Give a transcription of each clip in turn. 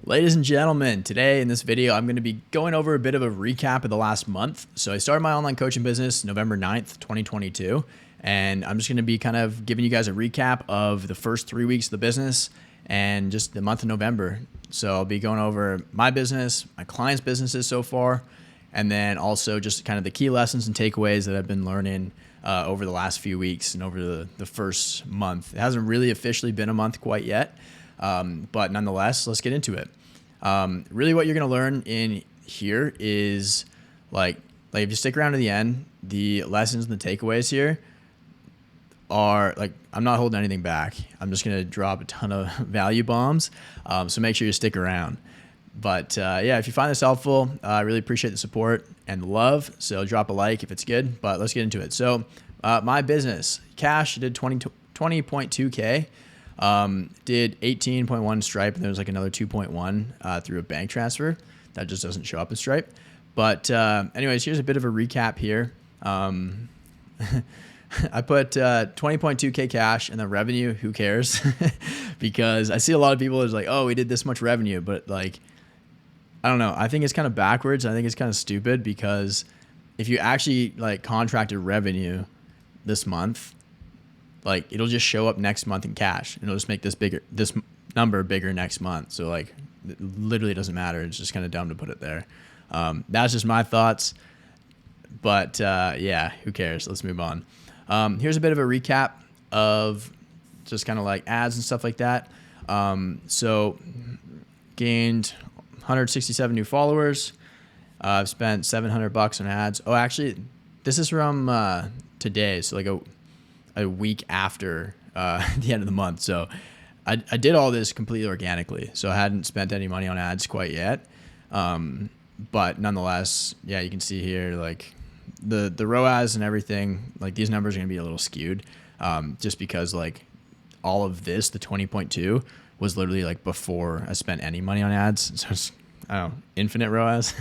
Ladies and gentlemen, today in this video, I'm going to be going over a bit of a recap of the last month. So I started my online coaching business November 9th, 2022, and I'm just going to be kind of giving you guys a recap of the first 3 weeks of the business and just the month of November. So I'll be going over my business, my clients' businesses so far, and then also just kind of the key lessons and takeaways that I've been learning over the last few weeks and over the first month. It hasn't really officially been a month quite yet. But nonetheless, let's get into it. Really what you're going to learn in here is like if you stick around to the end, the lessons and the takeaways here are like, I'm not holding anything back. I'm just going to drop a ton of value bombs. So make sure you stick around. But yeah, if you find this helpful, I really appreciate the support and the love. So drop a like if it's good, but let's get into it. So my business, cash, did 20.2K. Did 18.1 Stripe, and there was like another 2.1 through a bank transfer. That just doesn't show up in Stripe. But anyways, here's a bit of a recap here. I put 20.2K cash and then revenue, who cares? Because I see a lot of people is like, oh, we did this much revenue, but like, I don't know. I think it's kind of backwards. I think it's kind of stupid because if you actually like contracted revenue this month, like it'll just show up next month in cash. It'll just make this number bigger next month. So like it literally doesn't matter. It's just kind of dumb to put it there. That's just my thoughts, but yeah, who cares? Let's move on. Here's a bit of a recap of just kind of like ads and stuff like that. So gained 167 new followers. I've spent $700 on ads. Oh, actually this is from today. So like a week after the end of the month. So I did all this completely organically. So I hadn't spent any money on ads quite yet. But nonetheless, yeah, you can see here, like the ROAS and everything, like these numbers are going to be a little skewed just because like all of this, the 20.2 was literally like before I spent any money on ads. So it's, I don't know, infinite ROAS.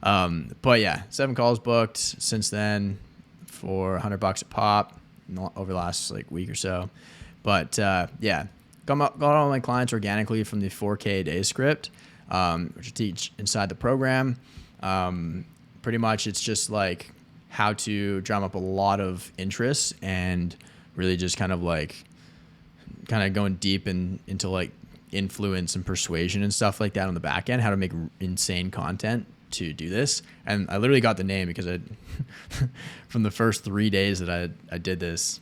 But yeah, 7 calls booked since then for $100 a pop over the last like week or so. But yeah, got all my clients organically from the 4K a day script, which I teach inside the program. Pretty much it's just like how to drum up a lot of interest and really just kind of going deep into like influence and persuasion and stuff like that on the back end, how to make insane content to do this. And I literally got the name because I from the first 3 days that I did this,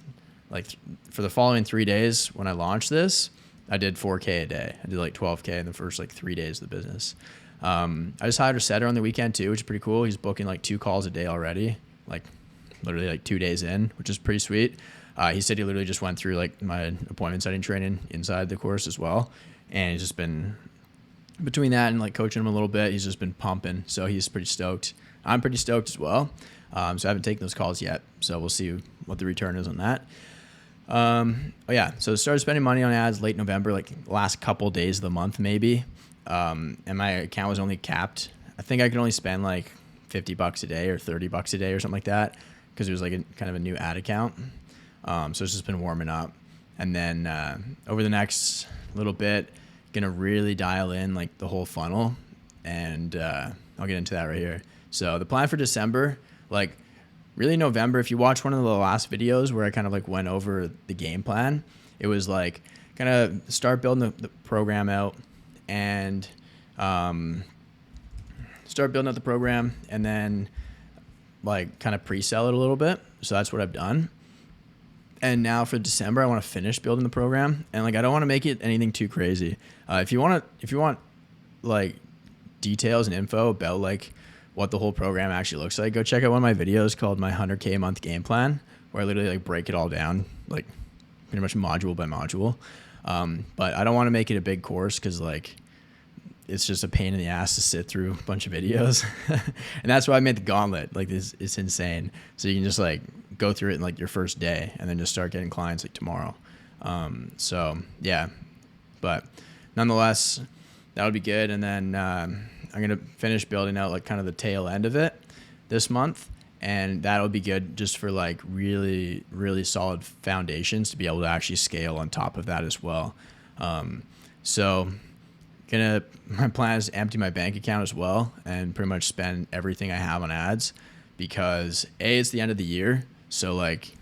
like for the following 3 days when I launched this, I did 4K a day. I did like 12K in the first like 3 days of the business. I just hired a setter on the weekend too, which is pretty cool. He's booking like 2 calls a day already, like literally like 2 days in, which is pretty sweet. He said he literally just went through like my appointment setting training inside the course as well. And he's just been, between that and like coaching him a little bit, he's just been pumping. So he's pretty stoked. I'm pretty stoked as well. So I haven't taken those calls yet. So we'll see what the return is on that. Oh yeah. So I started spending money on ads late November, like last couple days of the month, maybe. And my account was only capped. I think I could only spend like $50 a day or $30 a day or something like that, because it was like kind of a new ad account. So it's just been warming up. And then over the next little bit, gonna really dial in like the whole funnel, and I'll get into that right here. So the plan for December, like really November, if you watch one of the last videos where I kind of like went over the game plan, it was like kind of start building the program out and start building out the program and then like kind of pre-sell it a little bit. So that's what I've done. And now for December, I want to finish building the program, and like I don't want to make it anything too crazy. If you want like details and info about like what the whole program actually looks like, go check out one of my videos called my 100K a month game plan, where I literally like break it all down, like pretty much module by module. But I don't want to make it a big course because like it's just a pain in the ass to sit through a bunch of videos. And that's why I made the gauntlet. Like this, it's insane. So you can just like go through it in like your first day and then just start getting clients like tomorrow. So yeah, but nonetheless, that would be good. And then I'm going to finish building out like kind of the tail end of it this month. And that'll be good just for like really, really solid foundations to be able to actually scale on top of that as well. So My plan is to empty my bank account as well and pretty much spend everything I have on ads, because it's the end of the year. So like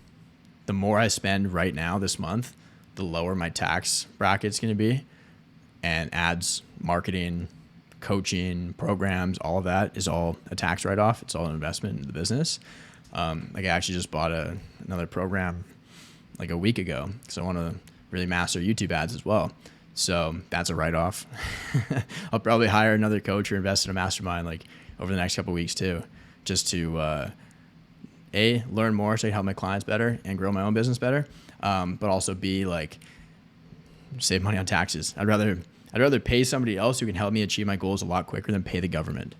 the more I spend right now this month, the lower my tax bracket's going to be, and ads, marketing, coaching, programs, all of that is all a tax write-off. It's all an investment in the business. Like I actually just bought another program like a week ago, because I want to really master YouTube ads as well. So that's a write-off. I'll probably hire another coach or invest in a mastermind like over the next couple of weeks too, just to learn more so I can help my clients better and grow my own business better. But also B, like save money on taxes. I'd rather pay somebody else who can help me achieve my goals a lot quicker than pay the government,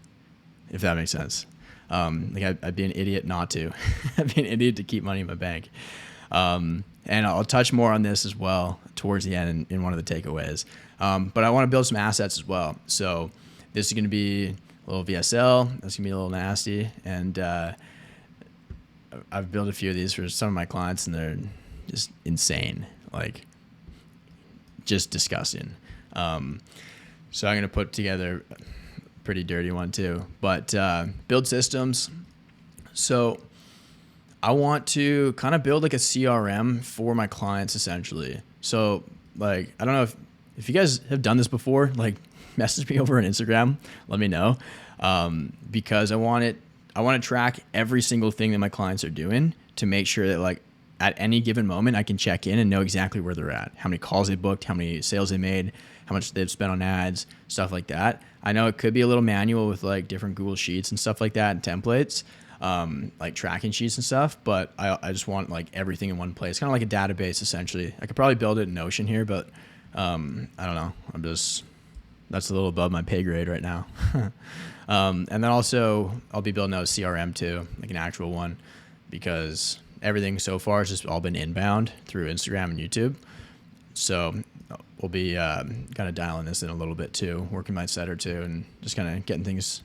if that makes sense. I'd be an idiot not to. I'd be an idiot to keep money in my bank. And I'll touch more on this as well towards the end in one of the takeaways. But I want to build some assets as well. So this is going to be a little VSL. That's going to be a little nasty. And I've built a few of these for some of my clients, and they're just insane, like just disgusting. So I'm going to put together a pretty dirty one too. But build systems. So I want to kind of build like a CRM for my clients essentially. So like, I don't know if you guys have done this before, like message me over on Instagram, let me know. Because I want to track every single thing that my clients are doing to make sure that like at any given moment I can check in and know exactly where they're at, how many calls they booked, how many sales they made, how much they've spent on ads, stuff like that. I know it could be a little manual with like different Google Sheets and stuff like that and templates. Like tracking sheets and stuff, but I just want like everything in one place, kind of like a database essentially. I could probably build it in Notion here, but I don't know. That's a little above my pay grade right now. And then also I'll be building out a CRM too, like an actual one, because everything so far has just all been inbound through Instagram and YouTube. So we'll be kind of dialing this in a little bit too, working my set or two, and just kind of getting things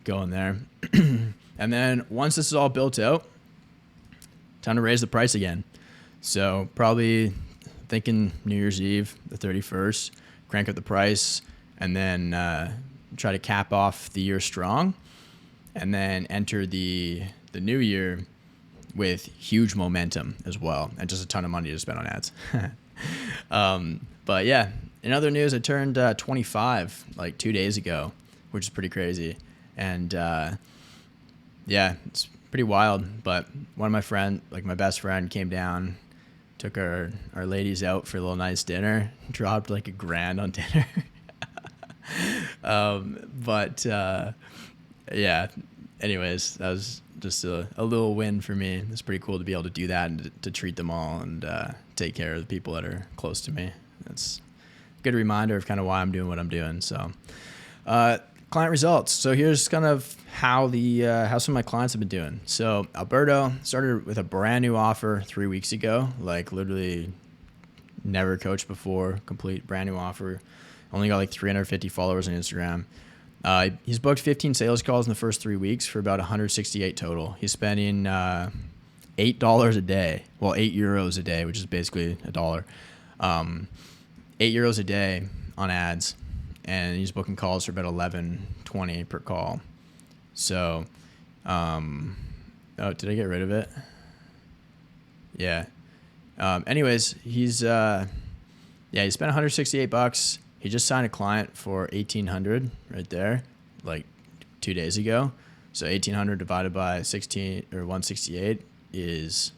going there. And then once this is all built out, time to raise the price again. So probably thinking New Year's Eve, the 31st, crank up the price, and then try to cap off the year strong, and then enter the new year with huge momentum as well, and just a ton of money to spend on ads. But yeah, in other news, I turned 25 like 2 days ago, which is pretty crazy. And yeah, it's pretty wild. But one of my friend, like my best friend, came down, took our ladies out for a little nice dinner, dropped like $1,000 on dinner. Yeah, anyways, that was just a little win for me. It's pretty cool to be able to do that and to treat them all and take care of the people that are close to me. That's a good reminder of kind of why I'm doing what I'm doing. So client results. So here's kind of how some of my clients have been doing. So Alberto started with a brand new offer 3 weeks ago, like literally never coached before, complete brand new offer. Only got like 350 followers on Instagram. He's booked 15 sales calls in the first 3 weeks for about 168 total. He's spending $8 a day. Well, €8 a day, which is basically $1. €8 a day on ads. And he's booking calls for about $11.20 per call. So, did I get rid of it? Yeah. Anyways, he spent $168. He just signed a client for $1,800 right there, like 2 days ago. So 1,800 divided by 16 or 168 is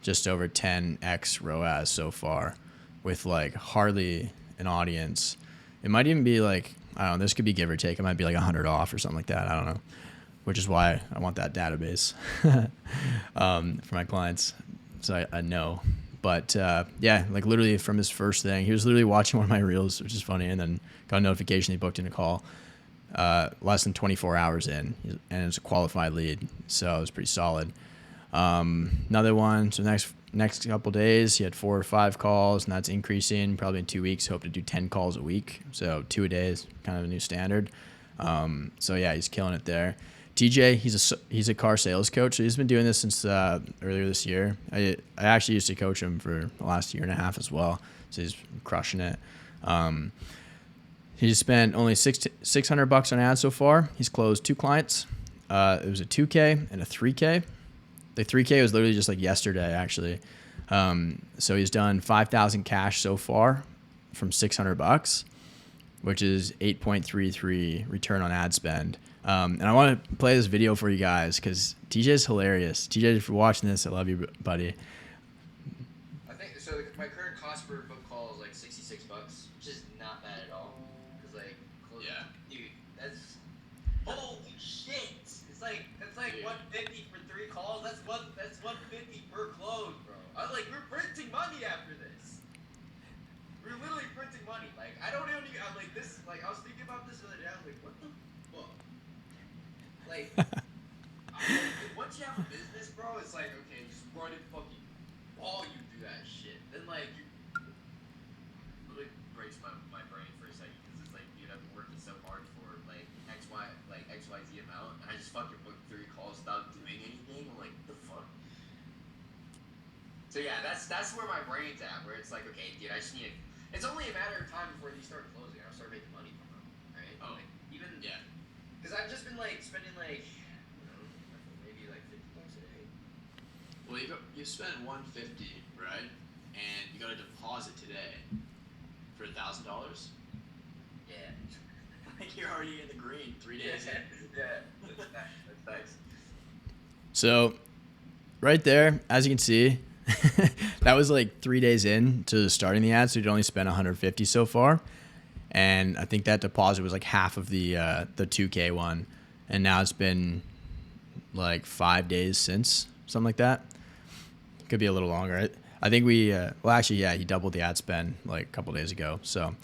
just over 10x ROAS so far, with like hardly an audience. It might even be like, I don't know, this could be give or take. It might be like 100 off or something like that. I don't know, which is why I want that database for my clients, so I know. But yeah, like literally from his first thing, he was literally watching one of my reels, which is funny, and then got a notification he booked in a call less than 24 hours in, and it's a qualified lead, so it was pretty solid. Another one, so next couple days, he had 4 or 5 calls, and that's increasing. Probably in 2 weeks, hope to do 10 calls a week, so 2 a day is kind of a new standard. So yeah, he's killing it there. TJ, he's a car sales coach. So he's been doing this since earlier this year. I actually used to coach him for the last year and a half as well. So he's crushing it. He spent only $600 on ads so far. He's closed 2 clients. It was a 2K and a 3K. The 3K was literally just like yesterday, actually. So he's done 5,000 cash so far from $600, which is 8.33 return on ad spend. And I want to play this video for you guys because TJ is hilarious. TJ, if you're watching this, I love you, buddy. I think so. My current cost per book call is like $66, which is not bad at all. Cause like, yeah, dude, that's holy shit. It's like dude. 150 for 3 calls. That's 150 per close, bro. I was like, we're printing money after this. We're literally printing money. Like, I don't even. I'm like this. Like, I was thinking about this the other day. I was like, what the fuck? Like, once you have a business, bro, it's like, okay, just run it fucking volume through that shit. Then, like, you really breaks my brain for a second because it's like, dude, I've been working so hard for, like, XYZ amount, and I just fucking booked 3 calls without doing anything. I'm like, what the fuck? So, yeah, that's where my brain's at, where it's like, okay, dude, I just need it's only a matter of time before these start closing. I'll start making money from them, right? Oh, like, even, yeah. Because I've just been, like, spending, like, maybe, like, $50 a day. Well, you spent $150, right? And you got a deposit today for $1,000? Yeah. Like, you're already in the green 3 days in. Yeah. That's nice. So right there, as you can see, that was like 3 days in to starting the ad. So you'd only spent $150 so far. And I think that deposit was like half of the 2K one. And now it's been like 5 days since, something like that. Could be a little longer. I think we, well, actually, yeah, he doubled the ad spend like a couple days ago. So,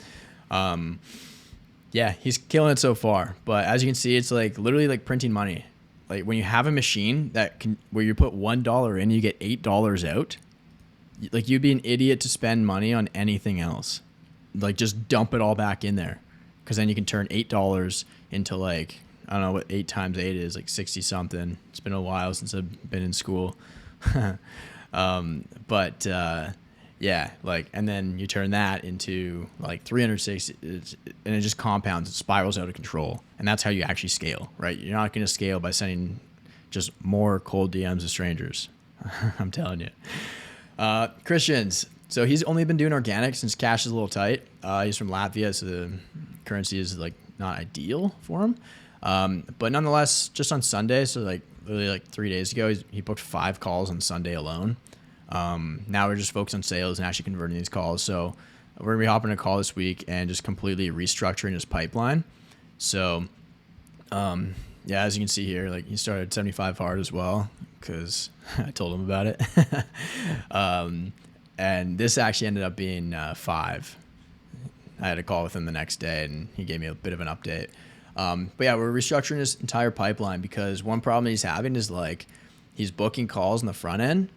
yeah, he's killing it so far. But as you can see, it's like literally like printing money. Like when you have a machine that can, where you put $1 in, you get $8 out. Like you'd be an idiot to spend money on anything else. Like just dump it all back in there, because then you can turn $8 into like, I don't know what 8 times 8 is, like 60 something. It's been a while since I've been in school. Yeah, like, and then you turn that into like 360, and it just compounds, it spirals out of control. And that's how you actually scale, right? You're not going to scale by sending just more cold DMs to strangers. I'm telling you. Christians. So he's only been doing organic since cash is a little tight. He's from Latvia, so the currency is like not ideal for him. But nonetheless, just on Sunday, so like literally like 3 days ago, he booked 5 calls on Sunday alone. Now we're just focused on sales and actually converting these calls. So we're gonna be hopping a call this week and just completely restructuring his pipeline. So, yeah, as you can see here, like he started 75 hard as well, because I told him about it. And this actually ended up being 5. I had a call with him the next day, and he gave me a bit of an update. But yeah, we're restructuring his entire pipeline, because one problem he's having is like he's booking calls in the front end,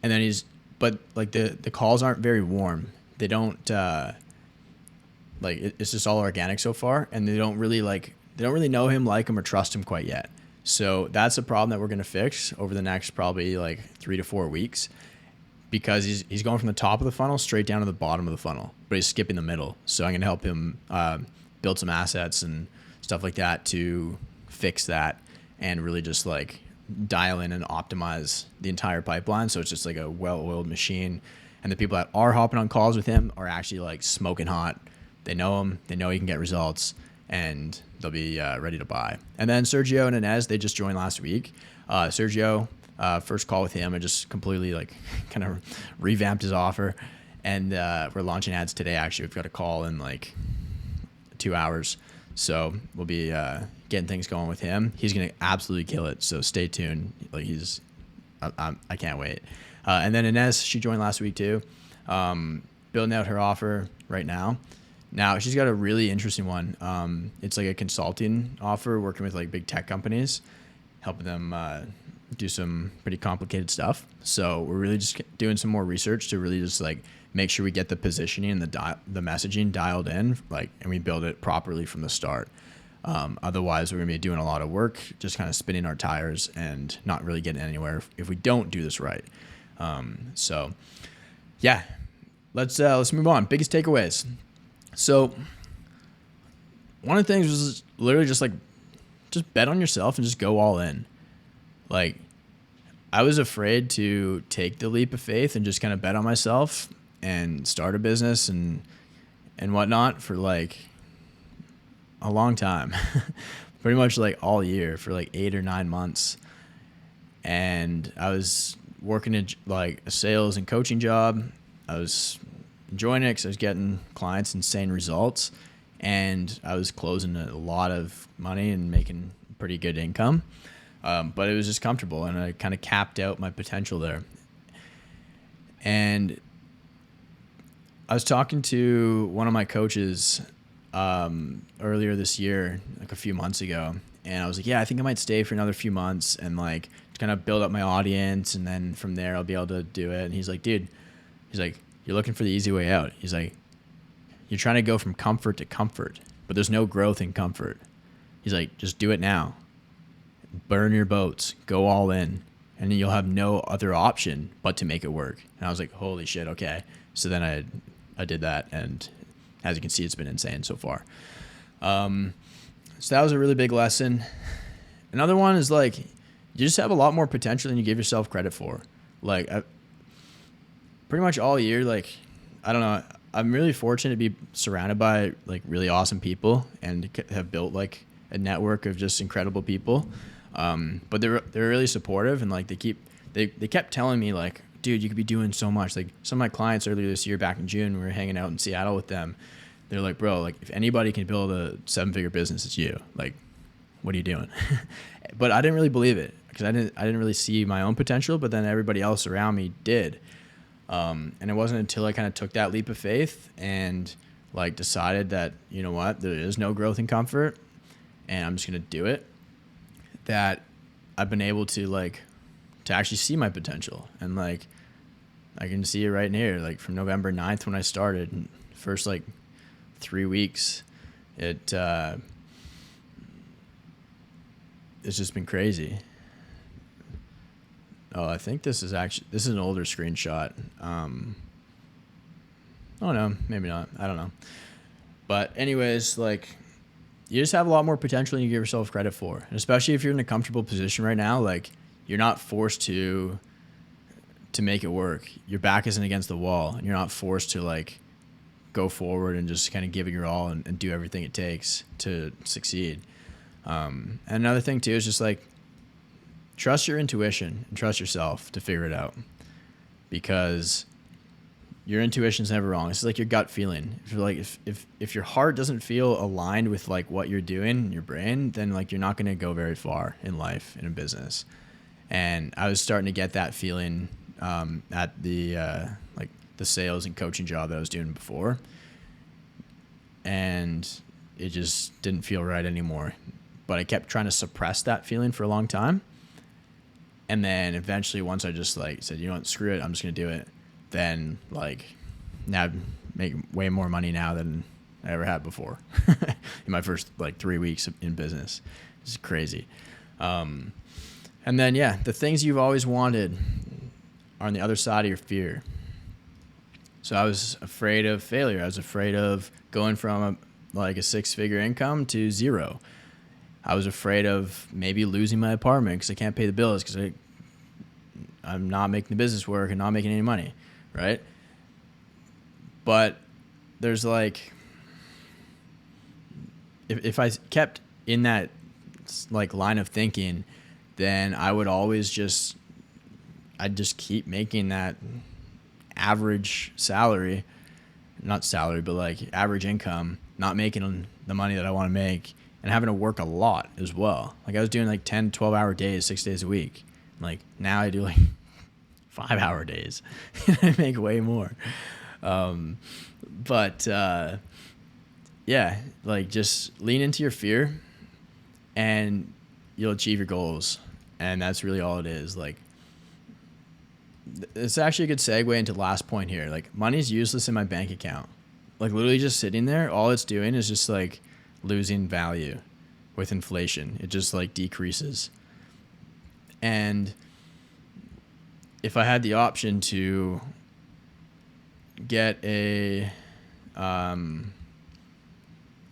and then but like the calls aren't very warm. They don't like it's just all organic so far, and they don't really know him, like him, or trust him quite yet. So that's a problem that we're gonna fix over the next probably like 3 to 4 weeks, because he's going from the top of the funnel straight down to the bottom of the funnel, but he's skipping the middle. So I'm gonna help him build some assets and stuff like that to fix that, and really just like dial in and optimize the entire pipeline, so it's just like a well-oiled machine. And the people that are hopping on calls with him are actually like smoking hot. They know him, they know he can get results, and they'll be ready to buy. And then Sergio and Inez, they just joined last week. Sergio, first call with him, I just completely like kind of revamped his offer, and we're launching ads today. Actually, we've got a call in like 2 hours, so we'll be getting things going with him. He's gonna absolutely kill it, so stay tuned. Like I can't wait. And then Inez, she joined last week too, building out her offer right now. Now she's got a really interesting one. It's like a consulting offer, working with like big tech companies, helping them do some pretty complicated stuff. So we're really just doing some more research to really just like make sure we get the positioning and the messaging dialed in, like, and we build it properly from the start. Otherwise, we're gonna be doing a lot of work, just kind of spinning our tires and not really getting anywhere if we don't do this right. So yeah, let's move on. Biggest takeaways. So one of the things was literally just like, just bet on yourself and just go all in. Like, I was afraid to take the leap of faith and just kind of bet on myself and start a business and whatnot for like a long time, pretty much like all year for like 8 or 9 months. And I was working in like a sales and coaching job. I was enjoying it because I was getting clients insane results, and I was closing a lot of money and making pretty good income. But it was just comfortable, and I kind of capped out my potential there. And I was talking to one of my coaches earlier this year, like a few months ago, and I was like, yeah, I think I might stay for another few months and like kind of build up my audience, and then from there I'll be able to do it. And he's like, dude, he's like, you're looking for the easy way out. He's like, you're trying to go from comfort to comfort, but there's no growth in comfort. He's like, just do it now. Burn your boats, go all in, and then you'll have no other option but to make it work. And I was like, holy shit, okay. So then I did that, and as you can see, it's been insane so far. So that was a really big lesson. Another one is like, you just have a lot more potential than you give yourself credit for. Like, pretty much all year, like, I don't know, I'm really fortunate to be surrounded by like really awesome people and have built like a network of just incredible people. But they're really supportive, and like they kept telling me like, dude, you could be doing so much. Like some of my clients earlier this year, back in June, we were hanging out in Seattle with them. They're like, bro, like if anybody can build a 7-figure business, it's you. Like, what are you doing? But I didn't really believe it because I didn't really see my own potential, but then everybody else around me did. And it wasn't until I kind of took that leap of faith and like decided that, you know what, there is no growth in comfort and I'm just going to do it, that I've been able to like, to actually see my potential. And like, I can see it right here, like from November 9th when I started, first like 3 weeks, it's just been crazy. Oh, I think this is an older screenshot. Oh no, maybe not. I don't know. But anyways, like, you just have a lot more potential than you give yourself credit for. And especially if you're in a comfortable position right now, like, you're not forced to make it work. Your back isn't against the wall, and you're not forced to like go forward and just kind of give it your all and do everything it takes to succeed. And another thing too is just like, trust your intuition and trust yourself to figure it out, because your intuition's never wrong. It's like your gut feeling. If you're like, if your heart doesn't feel aligned with like what you're doing in your brain, then like you're not going to go very far in life, in a business. And I was starting to get that feeling at the like the sales and coaching job that I was doing before, and it just didn't feel right anymore. But I kept trying to suppress that feeling for a long time. And then eventually, once I just like said, you know what, screw it, I'm just gonna do it. Then like, now I make way more money now than I ever had before in my first like 3 weeks in business. It's crazy. And then yeah, the things you've always wanted are on the other side of your fear. So I was afraid of failure. I was afraid of going from a 6-figure income to zero. I was afraid of maybe losing my apartment because I can't pay the bills because I'm not making the business work and not making any money, right? But there's like, if I kept in that like line of thinking, then I would always I'd just keep making that average salary, not salary, but like average income, not making the money that I want to make, and having to work a lot as well. Like I was doing like 10, 12-hour days, 6 days a week. Like now I do like 5-hour days. I make way more. Yeah, like just lean into your fear and you'll achieve your goals. And that's really all it is. Like, it's actually a good segue into the last point here. Like, money's useless in my bank account. Like, literally just sitting there, all it's doing is just like losing value with inflation. It just like decreases. And if I had the option to get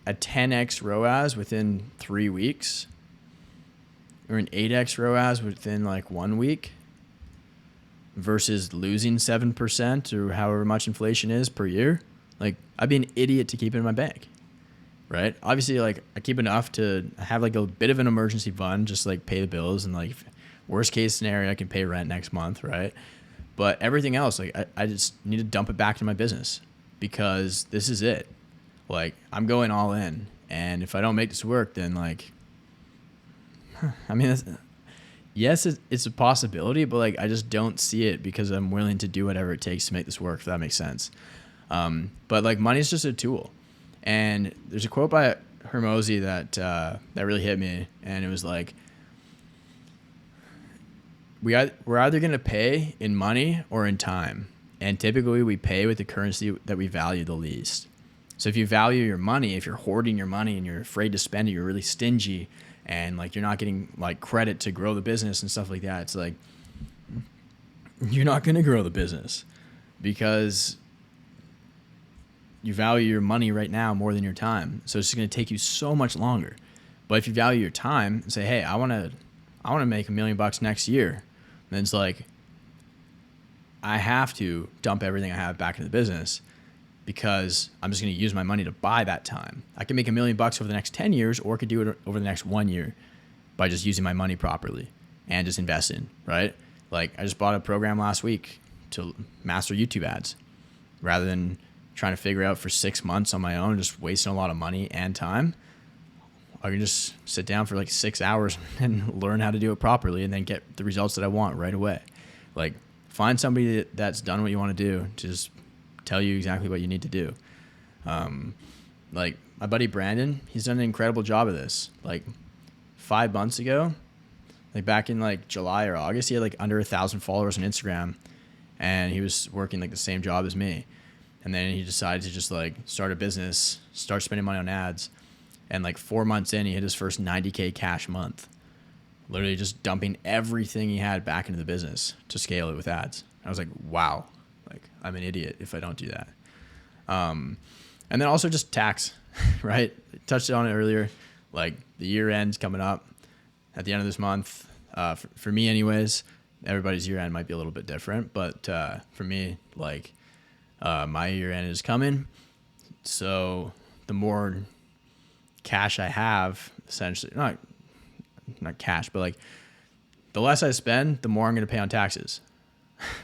a 10x ROAS within 3 weeks, or an 8x ROAS within like 1 week, versus losing 7% or however much inflation is per year, like I'd be an idiot to keep it in my bank, right? Obviously, like I keep enough to have like a bit of an emergency fund, just like pay the bills, and like worst case scenario, I can pay rent next month, right? But everything else, like I just need to dump it back to my business, because this is it. Like I'm going all in, and if I don't make this work, then like, I mean, yes, it's a possibility, but like I just don't see it, because I'm willing to do whatever it takes to make this work, if that makes sense. But like money is just a tool. And there's a quote by Hermosi that really hit me, and it was like, we're either going to pay in money or in time, and typically we pay with the currency that we value the least. So if you value your money, if you're hoarding your money and you're afraid to spend it, you're really stingy, and like you're not getting like credit to grow the business and stuff like that, it's like you're not going to grow the business, because you value your money right now more than your time. So it's just going to take you so much longer. But if you value your time and say, hey, I want to make $1 million next year, then it's like, I have to dump everything I have back into the business, because I'm just going to use my money to buy that time. I can make $1 million over the next 10 years, or I could do it over the next 1 year by just using my money properly and just investing, right? Like I just bought a program last week to master YouTube ads, rather than trying to figure out for 6 months on my own, just wasting a lot of money and time. I can just sit down for like 6 hours and learn how to do it properly, and then get the results that I want right away. Like find somebody that's done what you want to do to just tell you exactly what you need to do. Like my buddy Brandon, he's done an incredible job of this. Like 5 months ago, like back in like July or August, he had like under 1,000 followers on Instagram, and he was working like the same job as me. And then he decided to just like start a business, start spending money on ads. And like 4 months in, he hit his first 90K cash month, literally just dumping everything he had back into the business to scale it with ads. I was like, wow, like I'm an idiot if I don't do that. And then also just tax, right? I touched on it earlier. Like the year end's coming up at the end of this month. For me anyways, everybody's year end might be a little bit different, but for me, like my year end is coming. So the more cash I have, essentially, not cash, but like the less I spend, the more I'm going to pay on taxes,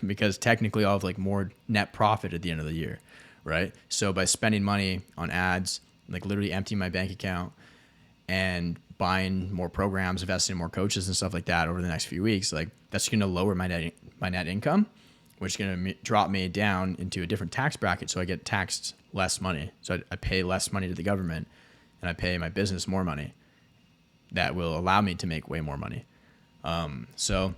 because technically I'll have like more net profit at the end of the year, right? So by spending money on ads, like literally emptying my bank account and buying more programs, investing in more coaches and stuff like that over the next few weeks, like that's going to lower my net income, which is going to drop me down into a different tax bracket. So I get taxed less money. So I pay less money to the government, and I pay my business more money. That will allow me to make way more money. So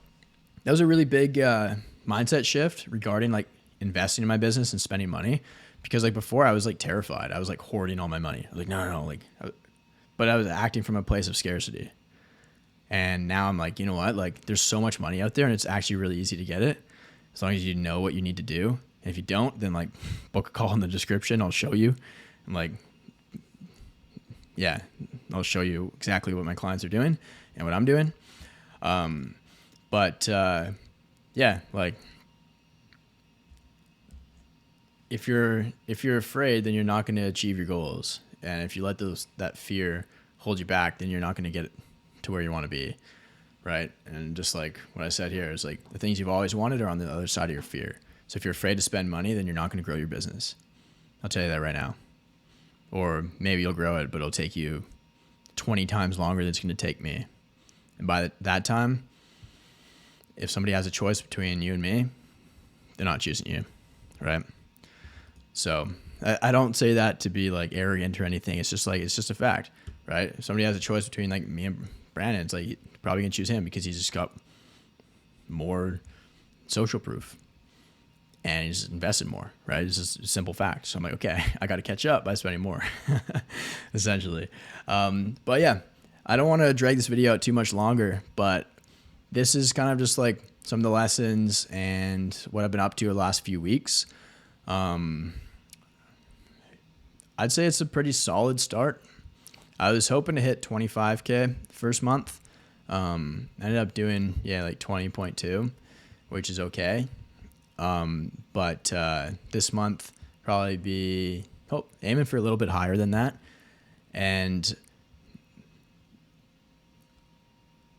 that was a really big mindset shift regarding like investing in my business and spending money, because like before I was like terrified. I was like hoarding all my money. I was like, no, like, but I was acting from a place of scarcity. And now I'm like, you know what? Like there's so much money out there, and it's actually really easy to get it as long as you know what you need to do. And if you don't, then like book a call in the description. I'll show you. And like, yeah, I'll show you exactly what my clients are doing and what I'm doing. Yeah, like if you're afraid, then you're not going to achieve your goals. And if you let that fear hold you back, then you're not going to get to where you want to be. Right. And just like what I said here is like the things you've always wanted are on the other side of your fear. So if you're afraid to spend money, then you're not going to grow your business. I'll tell you that right now. Or maybe you'll grow it, but it'll take you 20 times longer than it's going to take me. And by that time, if somebody has a choice between you and me, they're not choosing you, right? So I don't say that to be like arrogant or anything. It's just a fact, right? If somebody has a choice between like me and Brandon, it's like you're probably going to choose him because he's just got more social proof. And he's invested more, right? It's just a simple fact. So I'm like, okay, I got to catch up by spending more, essentially. But yeah, I don't want to drag this video out too much longer, but this is kind of just like some of the lessons and what I've been up to the last few weeks. I I'd say it's a pretty solid start. I was hoping to hit 25K first month. I ended up doing, like 20.2, which is okay. But this month probably be aiming for a little bit higher than that. And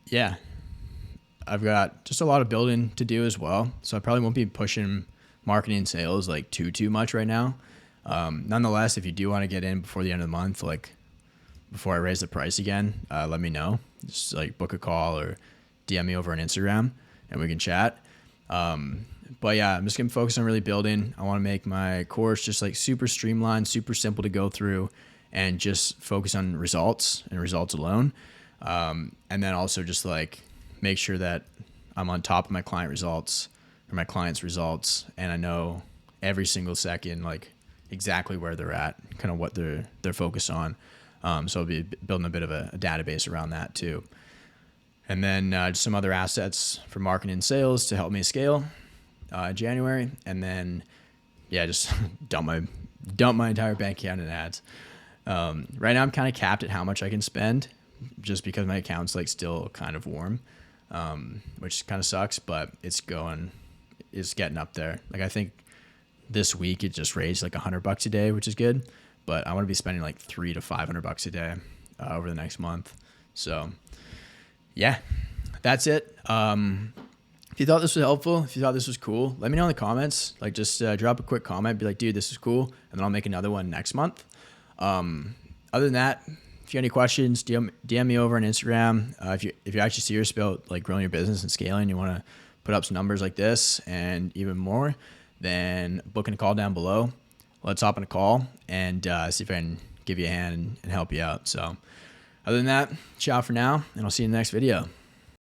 yeah, I've got just a lot of building to do as well. So I probably won't be pushing marketing and sales like too much right now. Nonetheless, if you do want to get in before the end of the month, like before I raise the price again, let me know. Just like book a call or DM me over on Instagram and we can chat. But yeah, I'm just going to focus on really building. I want to make my course just like super streamlined, super simple to go through, and just focus on results and results alone. And then also just like make sure that I'm on top of my client results or my clients' results. And I know every single second, like exactly where they're at, kind of what they're focused on. So I'll be building a bit of a database around that too. And then just some other assets for marketing and sales to help me scale in January. And then, just dump my entire bank account in ads. Right now I'm kind of capped at how much I can spend just because my account's like still kind of warm, which kind of sucks, but it's getting up there. Like I think this week it just raised like $100 a day, which is good, but I want to be spending like $300 to $500 a day over the next month. So yeah, that's it. If you thought this was helpful, if you thought this was cool, let me know in the comments. Like just drop a quick comment, be like, dude, this is cool. And then I'll make another one next month. Other than that, if you have any questions, DM me over on Instagram. If you're actually serious about like growing your business and scaling, you want to put up some numbers like this and even more, then booking a call down below. Let's hop on a call and see if I can give you a hand and help you out. So other than that, ciao for now, and I'll see you in the next video.